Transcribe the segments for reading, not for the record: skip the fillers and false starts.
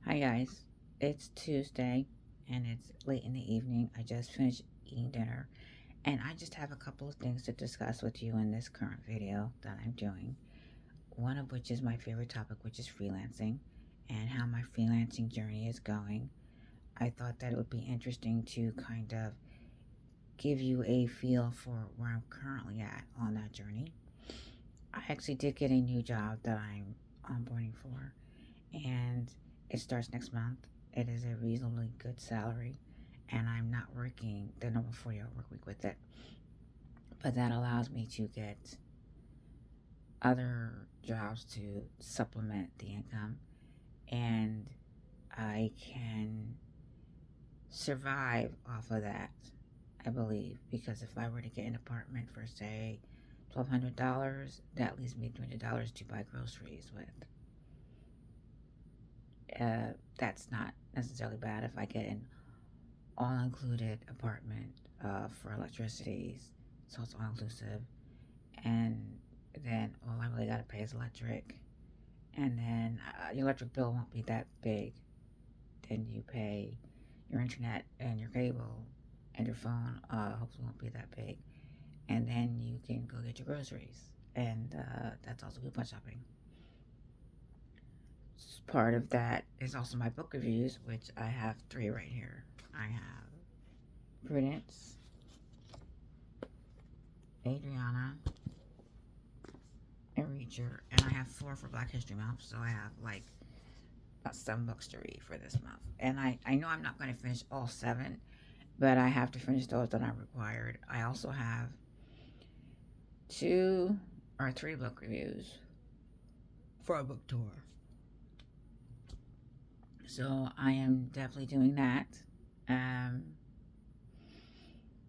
Hi guys, it's Tuesday and it's late in the evening. I just finished eating dinner and I just have a couple of things to discuss with you in this current video that I'm doing. One of which is my favorite topic, which is freelancing and how my freelancing journey is going. I thought that it would be interesting to kind of give you a feel for where I'm currently at on that journey. I actually did get a new job that I'm onboarding for, and it starts next month. It is a reasonably good salary, and I'm not working the normal 40-hour work week with it. But that allows me to get other jobs to supplement the income, and I can survive off of that, I believe. Because if I were to get an apartment for, say, $1,200, that leaves me $200 to buy groceries with. That's not necessarily bad if I get an all included apartment for electricities, so it's all inclusive. And then all I really got to pay is electric. And then your electric bill won't be that big. Then you pay your internet and your cable and your phone, hopefully, won't be that big. And then you can go get your groceries. And that's also coupon shopping. Part of that is also my book reviews, which I have three right here. I have Prudence, Adriana, and Reacher, and I have four for Black History Month, so I have like about 7 books to read for this month. And I know I'm not going to finish all seven, but I have to finish those that are required. I also have two or three book reviews for a book tour. So I am definitely doing that. Um,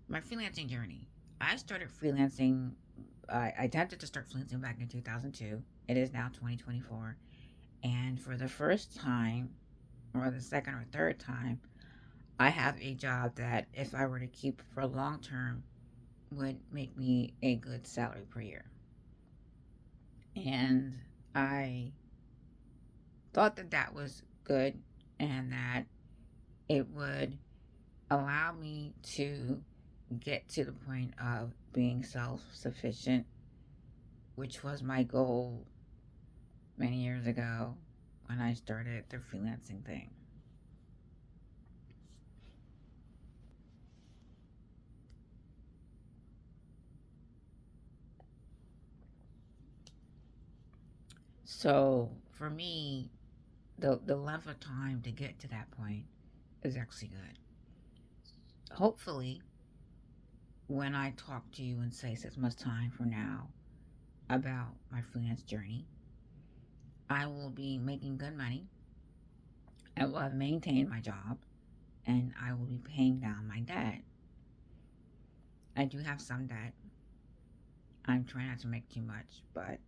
my freelancing journey. I started freelancing. I attempted to start freelancing back in 2002. It is now 2024. And for the first time, or the second or third time, I have a job that, if I were to keep for long term, would make me a good salary per year. And I thought that that was good and that it would allow me to get to the point of being self sufficient, which was my goal many years ago when I started the freelancing thing. So for me, the length of time to get to that point is actually good. Hopefully, when I talk to you in, say, 6 months' time from now about my freelance journey, I will be making good money. I will have maintained my job, and I will be paying down my debt. I do have some debt. I'm trying not to make too much, but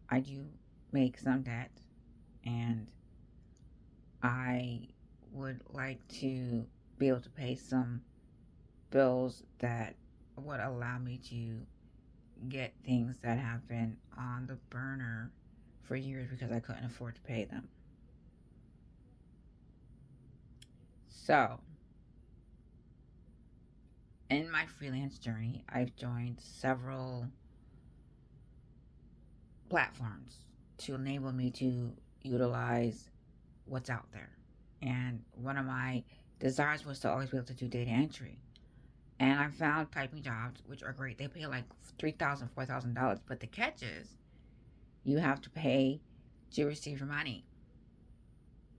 I do make some debt, and I would like to be able to pay some bills that would allow me to get things that have been on the burner for years because I couldn't afford to pay them. So, in my freelance journey, I've joined several platforms to enable me to utilize what's out there. And one of my desires was to always be able to do data entry. And I found typing jobs, which are great. They pay like $3,000, $4,000. But the catch is you have to pay to receive your money.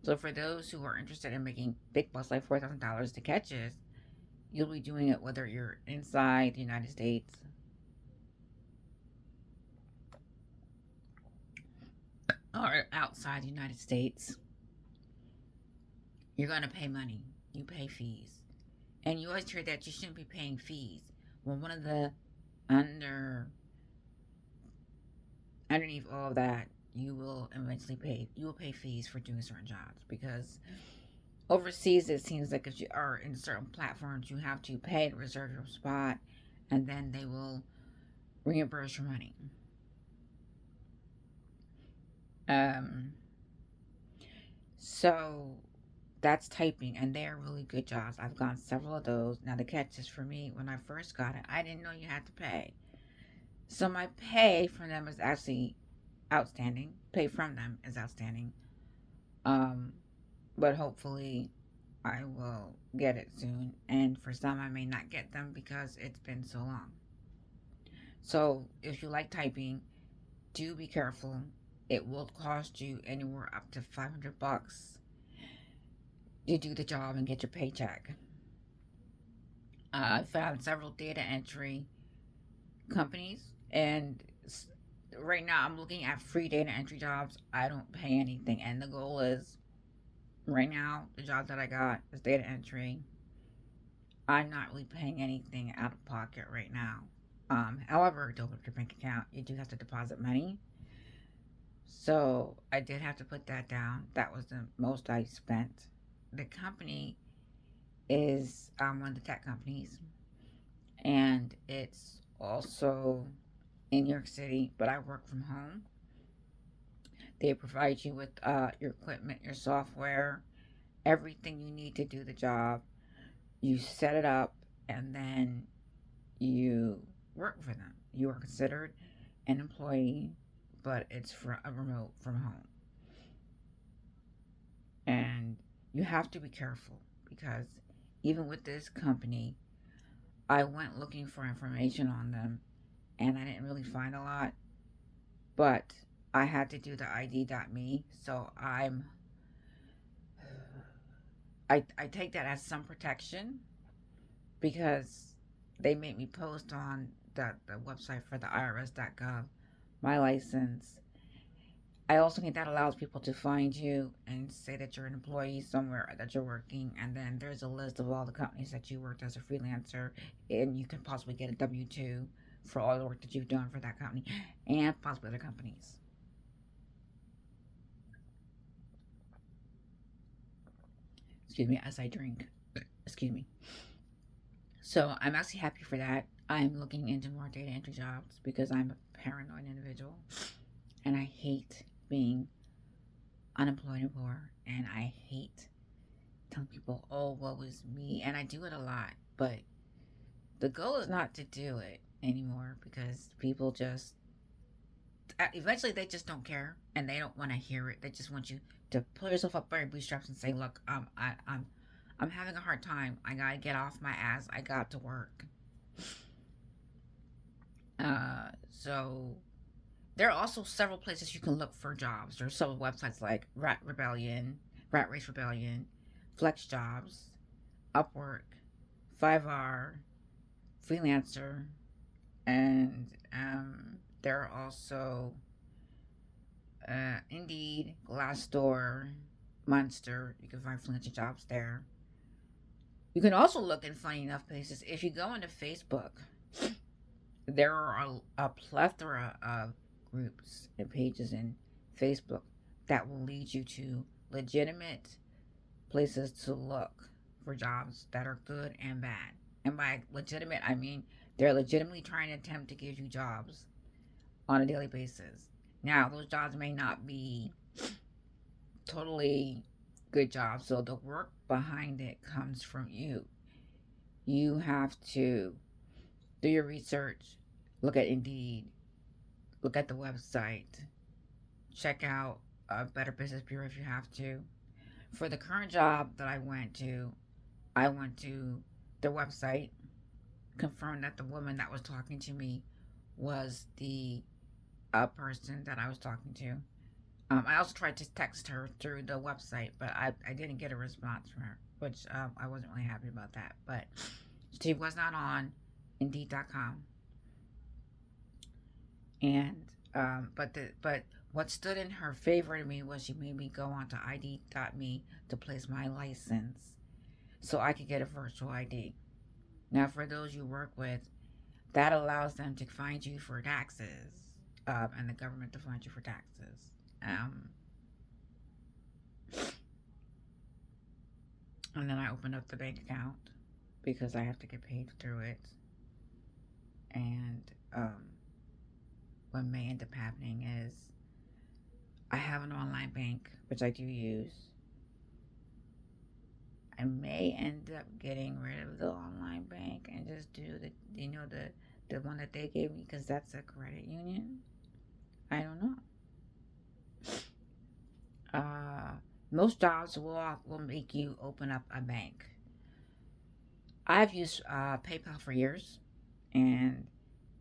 So for those who are interested in making big bucks like $4,000, the catch is you'll be doing it whether you're inside the United States or outside the United States. You're going to pay money. You pay fees. And you always hear that you shouldn't be paying fees. Well, one of the under underneath all of that, you will eventually pay. You will pay fees for doing certain jobs because overseas it seems like if you are in certain platforms, you have to pay to reserve your spot, and then they will reimburse your money. Um, So that's typing, and they're really good jobs. I've gotten several of those. Now, the catch is for me, when I first got it, I didn't know you had to pay. So my pay from them is actually outstanding. Pay from them is outstanding. Um, but hopefully I will get it soon. And for some, I may not get them because it's been so long. So if you like typing, do be careful. It will cost you anywhere up to $500 to do the job and get your paycheck. I found several data entry companies, and right now I'm looking at free data entry jobs. I don't pay anything, and the goal is right now the job that I got is data entry. I'm not really paying anything out of pocket right now. However, to open up your bank account, you do have to deposit money. So I did have to put that down. That was the most I spent. The company is one of the tech companies, and it's also in New York City, but I work from home. They provide you with your equipment, your software, everything you need to do the job. You set it up, and then you work for them. You are considered an employee, but it's for a remote from home. And you have to be careful because even with this company, I went looking for information on them and I didn't really find a lot, but I had to do the ID.me, so I take that as some protection because they make me post on the website for the IRS.gov my license. I also think that allows people to find you and say that you're an employee somewhere that you're working, and then there's a list of all the companies that you worked as a freelancer, and you can possibly get a W-2 for all the work that you've done for that company and possibly other companies. Excuse me as I drink. Excuse me. So I'm actually happy for that. I'm looking into more data entry jobs because I'm a paranoid individual and I hate being unemployed and poor, and I hate telling people, oh, what was me? And I do it a lot, but the goal is not to do it anymore because people just, eventually, they just don't care and they don't want to hear it. They just want you to pull yourself up by your bootstraps and say, look, I'm having a hard time. I gotta get off my ass. I got to work. So there are also several places you can look for jobs. There's several websites like Rat Race Rebellion, Flex Jobs, Upwork, 5R, Freelancer, and there are also Indeed, Glassdoor, Monster. You can find freelancer jobs there. You can also look in funny enough places. If you go into Facebook, there are a plethora of groups and pages in Facebook that will lead you to legitimate places to look for jobs that are good and bad. And by legitimate, I mean they're legitimately trying to attempt to give you jobs on a daily basis. Now, those jobs may not be totally good jobs, so the work behind it comes from you. You have to do your research, look at Indeed, look at the website, check out a Better Business Bureau if you have to. For the current job that I went to their website, confirmed that the woman that was talking to me was the person that I was talking to. I also tried to text her through the website, but I didn't get a response from her, which I wasn't really happy about that. But she was not on Indeed.com, and but what stood in her favor to me was she made me go on to ID.me to place my license so I could get a virtual ID. Now, for those you work with, that allows them to find you for taxes, and the government to find you for taxes. Um, and then I opened up the bank account because I have to get paid through it. And what may end up happening is I have an online bank, which I do use, I may end up getting rid of the online bank and just do the one that they gave me because that's a credit union. I don't know. Uh, Most jobs will make you open up a bank. I've used PayPal for years, and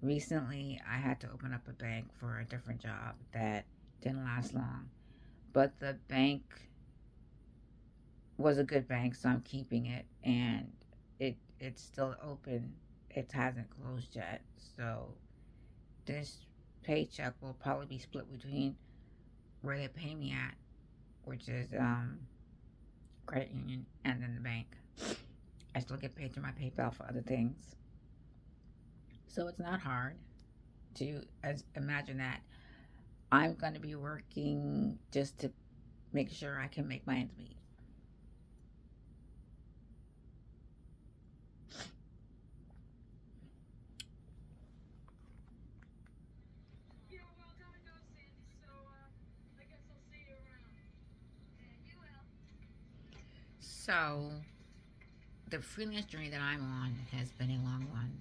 recently I had to open up a bank for a different job that didn't last long. But the bank was a good bank, so I'm keeping it, and it's still open. It hasn't closed yet, so this paycheck will probably be split between where they pay me at, which is credit union, and then the bank. I still get paid through my PayPal for other things, so it's not hard to imagine that I'm going to be working just to make sure I can make my ends meet. So the freelance journey that I'm on has been a long one,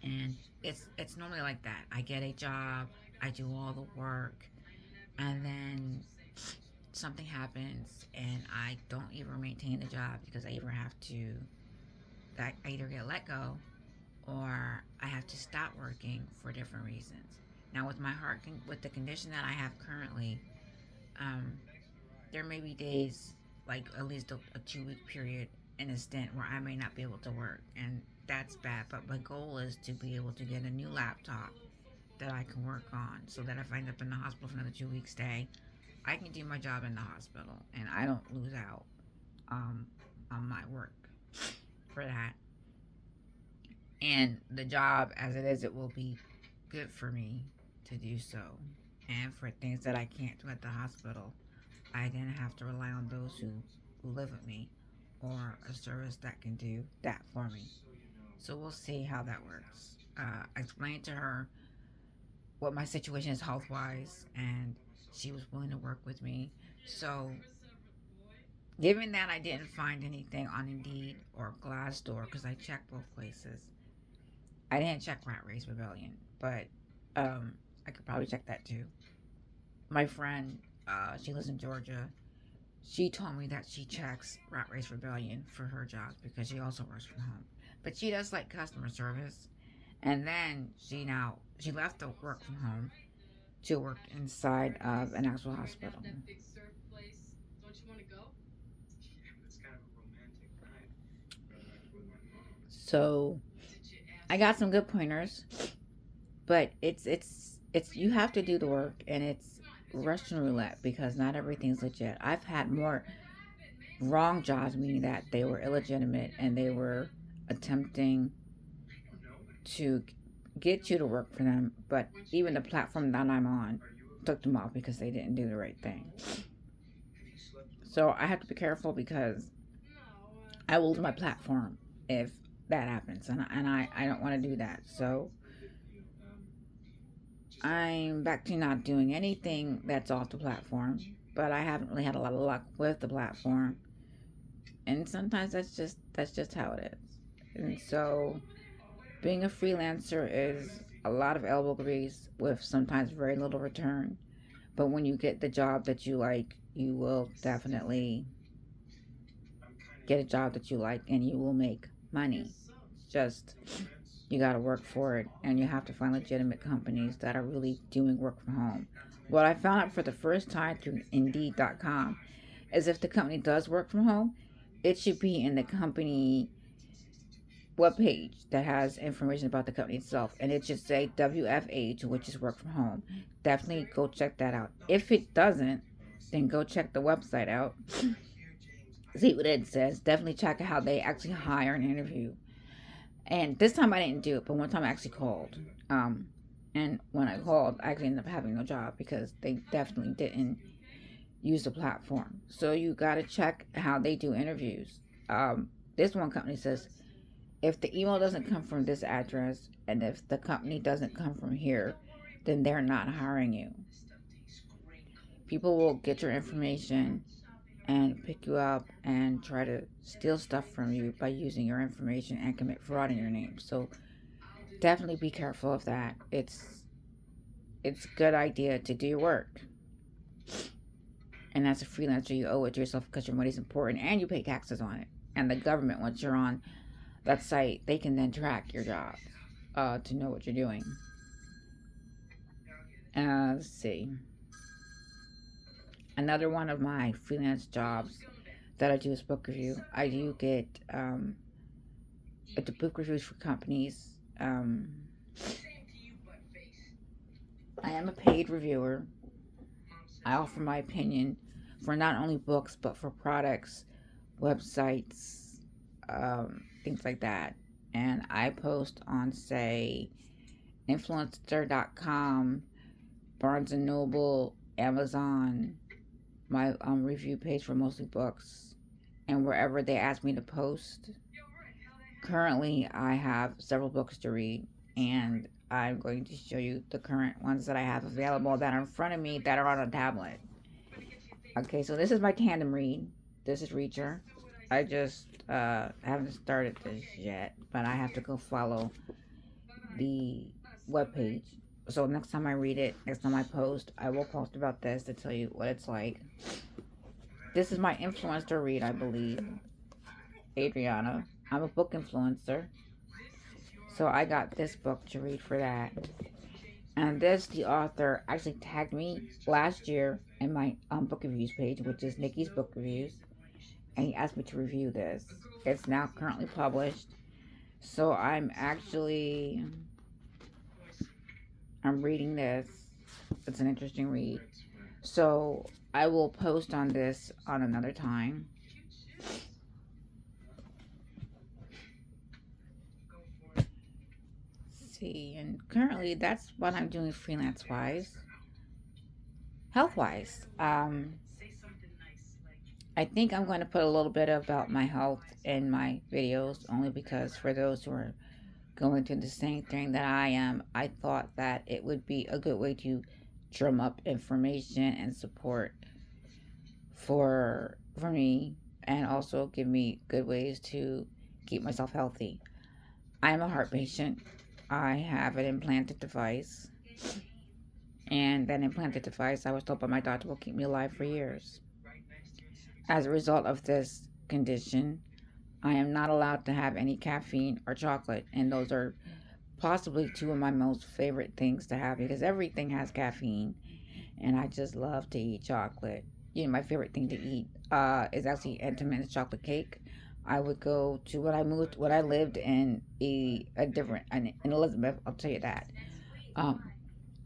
and it's normally like that. I get a job, I do all the work, and then something happens, and I don't even maintain the job because I either have to I either get let go or I have to stop working for different reasons. Now, with my with the condition that I have currently, um, there may be days, like at least a 2 week period in a stint where I may not be able to work, and that's bad. But my goal is to be able to get a new laptop that I can work on, so that if I end up in the hospital for another 2 weeks stay, I can do my job in the hospital, and I don't lose out um, on my work for that. And the job as it is, it will be good for me to do so. And for things that I can't do at the hospital, I then have to rely on those who live with me or a service that can do that for me. So we'll see how that works. I explained to her what my situation is health wise, and she was willing to work with me. So, given that I didn't find anything on Indeed or Glassdoor, because I checked both places, I didn't check Rat Race Rebellion, but um, I could probably check that too. My friend, she lives in Georgia. She told me that she checks Rat Race Rebellion for her job because she also works from home. But she does like customer service. And then she left to work from home to work inside of an actual hospital. So I got some good pointers, but it's you have to do the work, and it's Russian roulette because not everything's legit. I've had more wrong jobs, meaning that they were illegitimate and they were attempting to get you to work for them, but even the platform that I'm on took them off because they didn't do the right thing. So I have to be careful because I will lose my platform if that happens, and I don't want to do that. So I'm back to not doing anything that's off the platform, but I haven't really had a lot of luck with the platform, and sometimes that's just how it is. And so being a freelancer is a lot of elbow grease with sometimes very little return. But when you get the job that you like, you will definitely get a job that you like and you will make money. Just you got to work for it, and you have to find legitimate companies that are really doing work from home. What I found out for the first time through Indeed.com is if the company does work from home, it should be in the company webpage that has information about the company itself, and it should say WFH, which is work from home. Definitely go check that out. If it doesn't, then go check the website out, see what it says. Definitely check out how they actually hire and interview. And this time I didn't do it, but one time I actually called. And when I called, I actually ended up having no job because they definitely didn't use the platform. So you got to check how they do interviews. This one company says if the email doesn't come from this address and if the company doesn't come from here, then they're not hiring you. People will get your information and pick you up and try to steal stuff from you by using your information and commit fraud in your name. So definitely be careful of that. It's a good idea to do your work. And as a freelancer, you owe it to yourself because your money's important and you pay taxes on it. And the government, once you're on that site, they can then track your job to know what you're doing. Let's see. Another one of my freelance jobs that I do is book review. I do get the book reviews for companies. I am a paid reviewer. I offer my opinion for not only books but for products, websites, things like that. And I post on, say, influencer.com, Barnes and Noble, Amazon, my review page for mostly books, and wherever they ask me to post. Currently, I have several books to read, and I'm going to show you the current ones that I have available that are in front of me that are on a tablet. Okay, so this is my tandem read. This is Reacher. I just haven't started this yet, but I have to go follow the webpage. So next time I read it, next time I post, I will post about this to tell you what it's like. This is my influencer read, I believe. Adriana. I'm a book influencer. So I got this book to read for that. And this, the author actually tagged me last year in my book reviews page, which is Nikki's Book Reviews. And he asked me to review this. It's now currently published. So I'm reading this. It's an interesting read. So I will post on this on another time. See, and currently that's what I'm doing freelance wise. Health wise, I think I'm going to put a little bit about my health in my videos, only because for those who are going through the same thing that I am, I thought that it would be a good way to drum up information and support for me, and also give me good ways to keep myself healthy. I'm a heart patient. I have an implanted device, and that implanted device, I was told by my doctor, will keep me alive for years. As a result of this condition, I am not allowed to have any caffeine or chocolate, and those are possibly two of my most favorite things to have because everything has caffeine, and I just love to eat chocolate. You know, my favorite thing to eat is actually Entenmann's chocolate cake. I would go to when I lived in in Elizabeth. I'll tell you that. Um,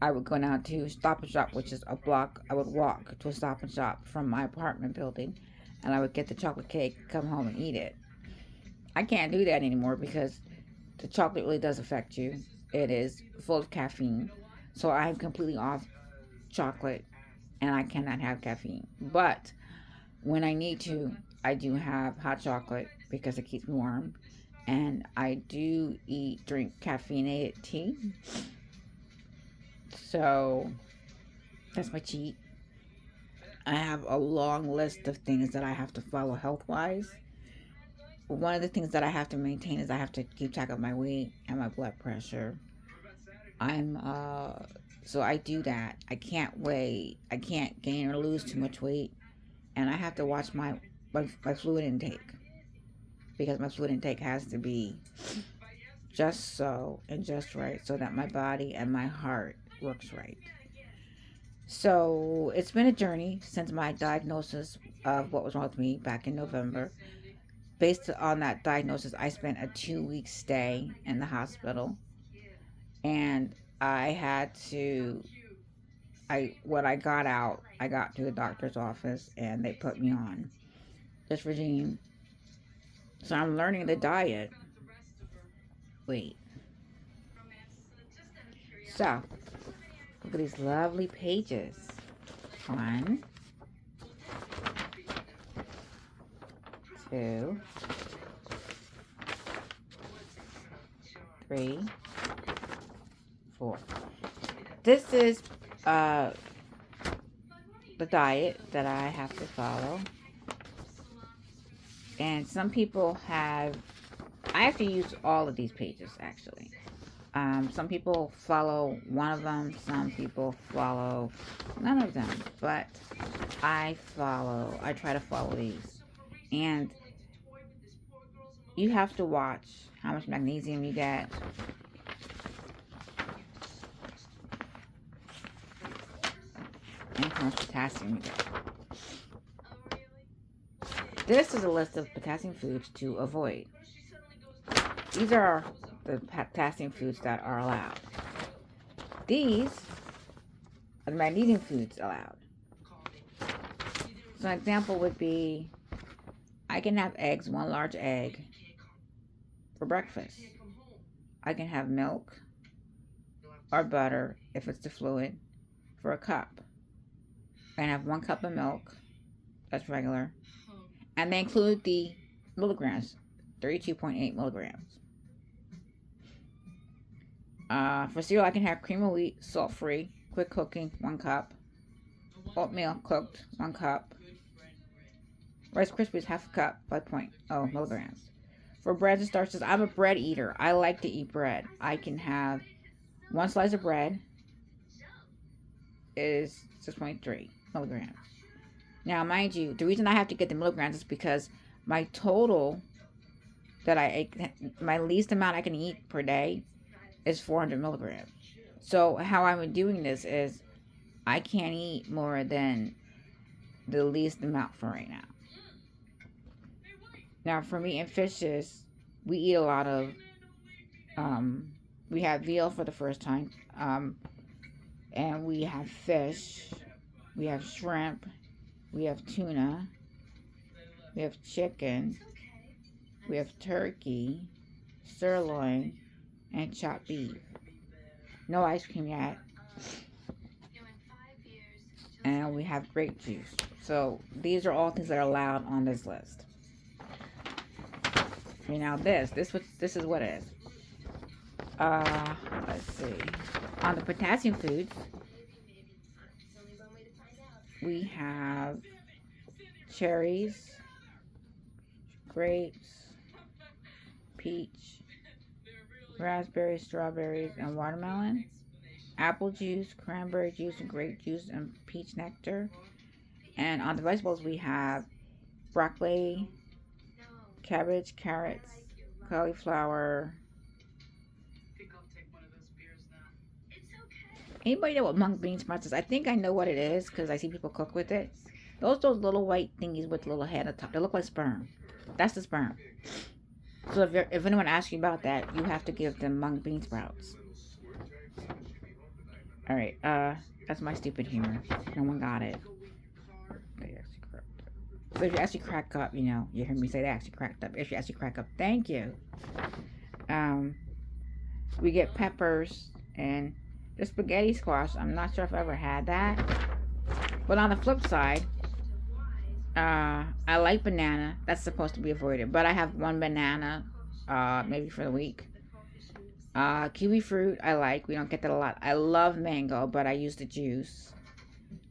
I would go down to Stop and Shop, which is a block. I would walk to a Stop and Shop from my apartment building, and I would get the chocolate cake, come home and eat it. I can't do that anymore because the chocolate really does affect you. It is full of caffeine. So I'm completely off chocolate and I cannot have caffeine. But when I need to, I do have hot chocolate because it keeps me warm. And I do drink caffeinated tea. So that's my cheat. I have a long list of things that I have to follow health wise. One of the things that I have to maintain is I have to keep track of my weight and my blood pressure. I'm so I do that. I can't gain or lose too much weight, and I have to watch my fluid intake because my fluid intake has to be just so and just right so that my body and my heart works right. So it's been a journey since my diagnosis of what was wrong with me back in November. Based on that diagnosis, I spent a 2 week stay in the hospital, and I had to. When I got out, I got to the doctor's office, and they put me on this regime. So I'm learning the diet. Wait. So look at these lovely pages. 1, 2, 3, 4. This is the diet that I have to follow. And some people have, I actually use all of these pages actually. Some people follow one of them, some people follow none of them, but I try to follow these. And you have to watch how much magnesium you get, and how much potassium you get. This is a list of potassium foods to avoid. These are the potassium foods that are allowed. These are the magnesium foods allowed. So an example would be, I can have eggs, one large egg, for breakfast. I can have milk or butter, if it's the fluid, for a cup. I can have 1 cup of milk, that's regular. And they include the milligrams, 32.8 milligrams. For cereal, I can have cream of wheat, salt-free, quick cooking, 1 cup. Oatmeal, cooked, 1 cup. Rice Krispies, half a cup, 5.0 milligrams. For breads and starches, I'm a bread eater. I like to eat bread. I can have 1 slice of bread is 6.3 milligrams. Now, mind you, the reason I have to get the milligrams is because my total my least amount I can eat per day is 400 milligrams. So how I'm doing this is I can't eat more than the least amount for right now. Now, for meat and fishes, we eat a lot of, we have veal for the first time, and we have fish, we have shrimp, we have tuna, we have chicken, we have turkey, sirloin, and chopped beef. No ice cream yet. And we have grape juice. So these are all things that are allowed on this list. Okay, now this is what it is. Let's see. On the potassium foods, we have cherries, grapes, peach, raspberries, strawberries, and watermelon. Apple juice, cranberry juice, and grape juice, and peach nectar. And on the vegetables, we have broccoli, cabbage, carrots, cauliflower. Anybody know what mung bean sprouts is? I think I know what it is because I see people cook with it. Those little white thingies with the little head on top. They look like sperm. That's the sperm. So if anyone asks you about that, you have to give them mung bean sprouts. All right. That's my stupid humor. No one got it. So if you actually crack up, you know, you hear me say they actually cracked up. If you actually crack up, thank you. We get peppers and the spaghetti squash. I'm not sure if I ever had that. But on the flip side, I like banana. That's supposed to be avoided. But I have 1 banana, maybe for the week. Kiwi fruit, I like. We don't get that a lot. I love mango, but I use the juice.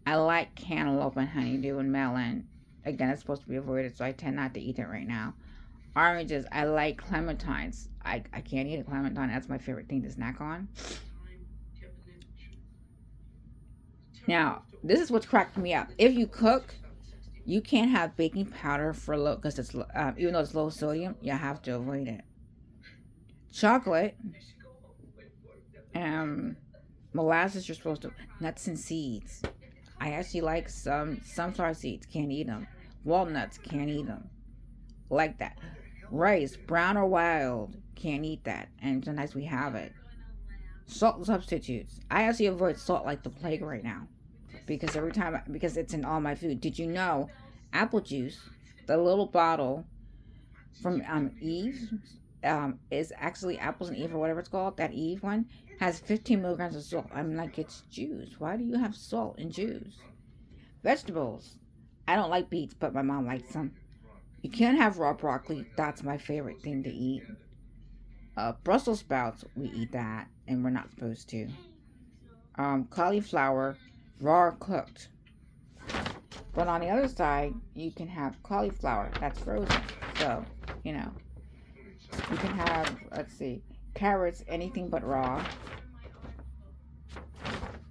I like cantaloupe and honeydew and melon. Again, it's supposed to be avoided, so I tend not to eat it right now. Oranges, I like clementines. I can't eat a clementine. That's my favorite thing to snack on. Now, this is what's cracked me up. If you cook, you can't have baking powder for low, because it's even though it's low sodium, you have to avoid it. Chocolate, molasses, you're supposed to. Nuts and seeds. I actually like some sunflower seeds. Can't eat them. Walnuts, can't eat them. Like that. Rice, brown or wild, can't eat that. And sometimes we have it. Salt substitutes. I actually avoid salt like the plague right now. Because because it's in all my food. Did you know apple juice, the little bottle from Eve, is actually Apples and Eve or whatever it's called, that Eve one, has 15 milligrams of salt. I'm like, it's juice. Why do you have salt in juice? Vegetables. I don't like beets, but my mom likes them. You can't have raw broccoli. That's my favorite thing to eat. Brussels sprouts, we eat that, and we're not supposed to. Cauliflower, raw or cooked. But on the other side, you can have cauliflower that's frozen. So, you know, you can have, let's see, carrots, anything but raw.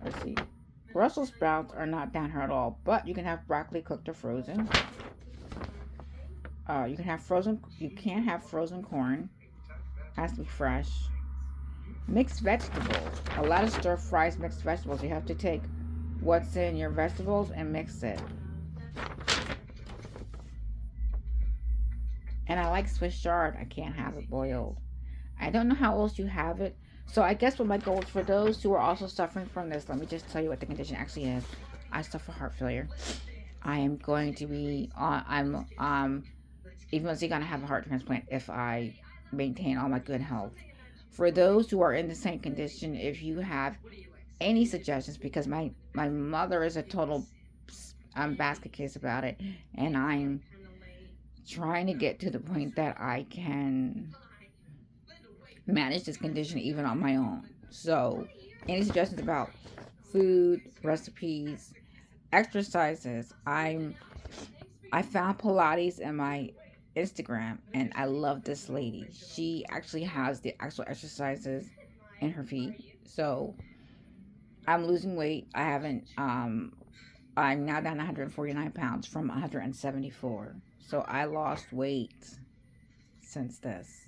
Let's see. Brussels sprouts are not down here at all, but you can have broccoli cooked or frozen. You can have frozen. You can't have frozen corn. Has to be fresh. Mixed vegetables. A lot of stir fries mixed vegetables. You have to take what's in your vegetables and mix it. And I like Swiss chard. I can't have it boiled. I don't know how else you have it. So I guess what my goal is for those who are also suffering from this, let me just tell you what the condition actually is. I suffer heart failure. I am going to be I'm eventually gonna have a heart transplant if I maintain all my good health. For those who are in the same condition, if you have any suggestions, because my mother is a total basket case about it, and I'm trying to get to the point that I can manage this condition even on my own. So, any suggestions about food, recipes, exercises? I found Pilates in my Instagram and I love this lady. She actually has the actual exercises in her feed. So, I'm losing weight. I'm now down 149 pounds from 174. So, I lost weight since this.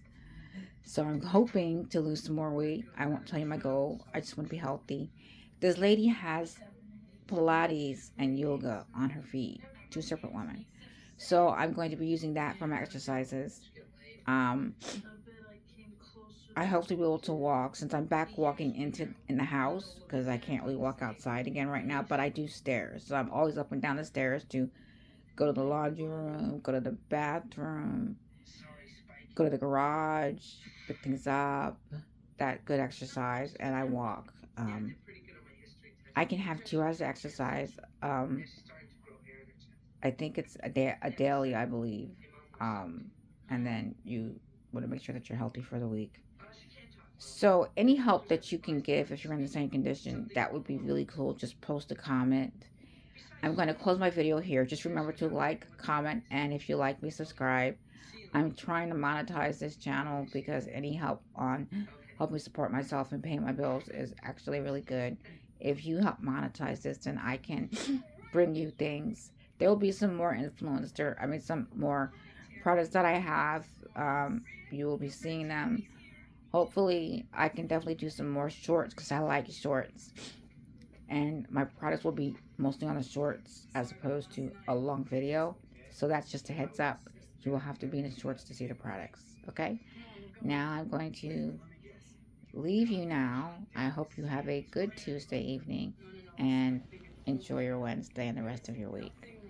So I'm hoping to lose some more weight. I won't tell you my goal. I just want to be healthy. This lady has Pilates and yoga on her feed, two separate women. So I'm going to be using that for my exercises. Um, I hope to be able to walk since I'm back walking in the house because I can't really walk outside again right now. But I do stairs, so I'm always up and down the stairs to go to the laundry room, go to the bathroom, go to the garage, pick things up, that good exercise, and I walk. I can have 2 hours of exercise. Um, I think it's a daily, I believe. And then you want to make sure that you're healthy for the week. So any help that you can give if you're in the same condition, that would be really cool. Just post a comment. I'm going to close my video here. Just remember to like, comment, and if you like me, subscribe. I'm trying to monetize this channel because any help on helping support myself and paying my bills is actually really good. If you help monetize this, then I can bring you things. There will be some more influencer, some more products that I have. You will be seeing them. Hopefully, I can definitely do some more shorts because I like shorts. And my products will be mostly on the shorts as opposed to a long video. So that's just a heads up. You will have to be in the shorts to see the products. Okay? Now I'm going to leave you now. I hope you have a good Tuesday evening and enjoy your Wednesday and the rest of your week.